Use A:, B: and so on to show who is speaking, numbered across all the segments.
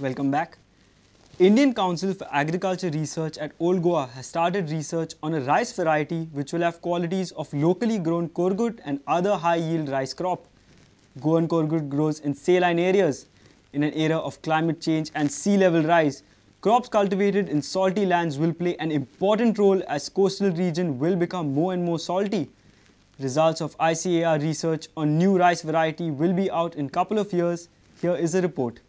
A: Welcome back. Indian Council for Agriculture Research at Old Goa has started research on a rice variety which will have qualities of locally grown Korgut and other high-yield rice crop. Goan Korgut grows in saline areas. In an era of climate change and sea level rise, crops cultivated in salty lands will play an important role as coastal region will become more and more salty. Results of ICAR research on new rice variety will be out in a couple of years. Here is a report.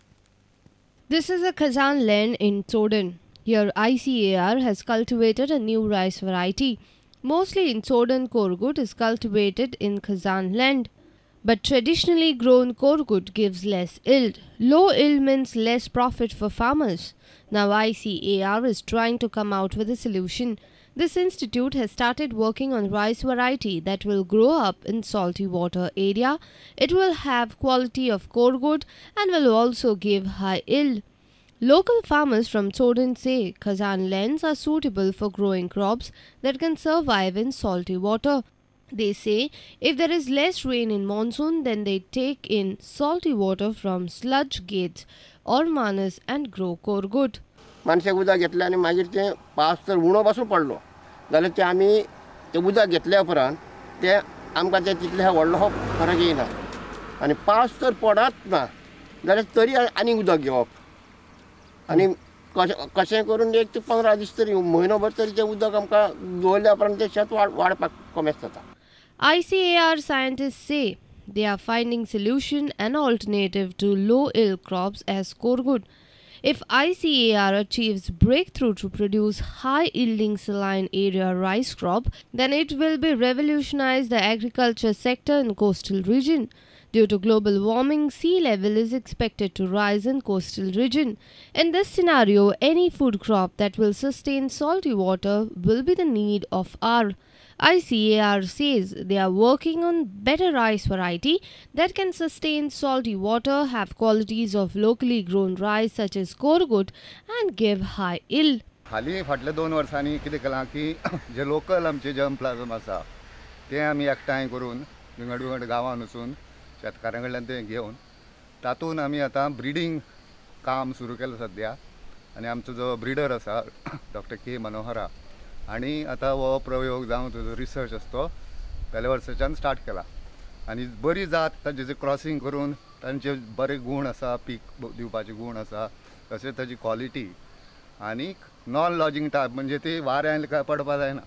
B: This is a Khazan land in Soden. Here ICAR has cultivated a new rice variety. Mostly in Soden, Korgut is cultivated in Khazan land. But traditionally grown Korgut gives less yield. Low yield means less profit for farmers. Now ICAR is trying to come out with a solution. This institute has started working on rice variety that will grow up in salty water area. It will have quality of Korgut and will also give high yield. Local farmers from Soden say Khazan lands are suitable for growing crops that can survive in salty water. They say if there is less rain in monsoon, then they take in salty water from sludge gates or manas and grow Korgut.
C: माणसाक उदक घेतलें आनी मागीर तें पावस जर उणो पासून पडलो जाल्यार तें आमी तें उदक घेतल्या उपरांत तें आमकां तें तितलें व्हडलो फरक येना आनी पावस जर पडत ना जाल्यार तरी आनी उदक घेवप आनी कशें करून एक ते 15 दीस तरी म्हयनोभर तरी तें उदक आमकां दवरल्या उपरांत तें शेत वाडपाक कमेस जाता.
B: ICAR scientists say they are finding solution and alternative to low-yield crops as Korgut. If ICAR achieves breakthrough to produce high-yielding saline area rice crop, then it will be revolutionize the agriculture sector in coastal region. Due to global warming, sea level is expected to rise in coastal region. In this scenario, any food crop that will sustain salty water will be the need of our. ICAR says they are working on better rice variety that can sustain salty water, have qualities of locally grown rice such as Korgut and give high yield.
D: हाली फाटल्या 2 वर्सांनी कितें केलां की जे local आमचे germ प्लाझम आसा ते आमी एकठांय करून विंगड विंगड गांवांत वचून शेतकारां कडल्यान ते घेवन तातूंत आमी आतां ब्रिडींग काम सुरू केलां सद्या आनी आमचो जो ब्रिडर आसा डॉक्टर के मनोहरा आनी आतां हो प्रयोग जावं तुजो रिसर्च आसा तो पहिल्या वर्साच्यान स्टार्ट केला आनी बरी जात ताजें क्रॉसींग करून तांचे बरे गूण आसा पीक दिवपाचे गूण आसा तशें ताजी क्वॉलिटी आनी नॉन लॉजिंग टायप म्हणजे ती वाऱ्यान काय पडपा जायना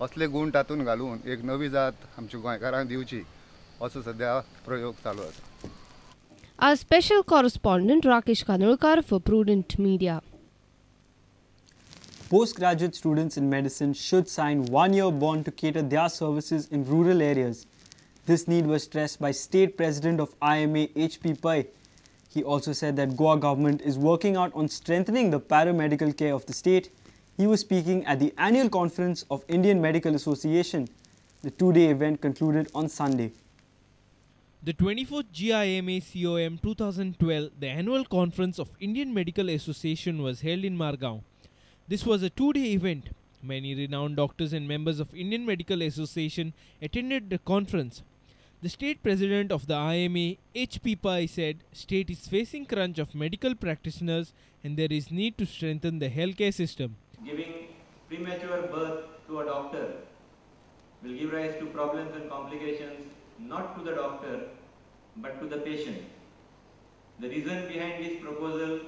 D: असले गूण तातूंत घालून एक नवी जात आमच्या गोंयकारांक दिवची असो सद्या प्रयोग चालू आसा.
B: Our special correspondent Rakesh Kanulkar for Prudent Media.
A: Postgraduate students in medicine should sign one-year bond to cater their services in rural areas. This need was stressed by State President of IMA H.P. Pai. He also said that Goa government is working out on strengthening the paramedical care of the state. He was speaking at the annual conference of Indian Medical Association. The two-day event concluded on Sunday.
E: The 24th GIMA COM 2012, the annual conference of Indian Medical Association, was held in Margao. This was a two-day event. Many renowned doctors and members of Indian Medical Association attended the conference. The state president of the IMA, H.P. Pai, said state is facing crunch of medical practitioners and there is need to strengthen the healthcare system.
F: Giving premature birth to a doctor will give rise to problems and complications not to the doctor but to the patient. The reason behind this proposal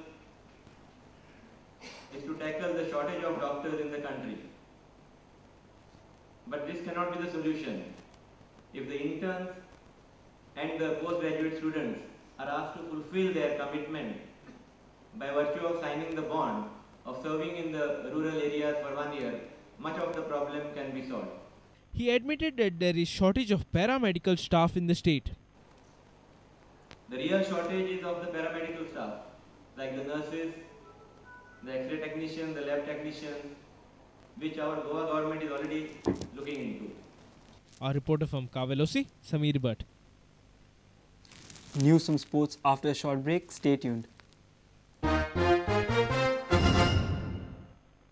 F: is to tackle the shortage of doctors in the country. But this cannot be the solution. If the interns and the postgraduate students are asked to fulfill their commitment by virtue of signing the bond of serving in the rural areas for 1 year, much of the problem can be solved.
E: He admitted that there is shortage of paramedical staff in the state.
F: The real shortage is of the paramedical staff, like the nurses, the X-ray technicians, the lab technicians, which our Goa government is already looking into.
E: Our reporter from Kavelosi, Sameer Bhatt.
A: News from sports after a short break. Stay tuned.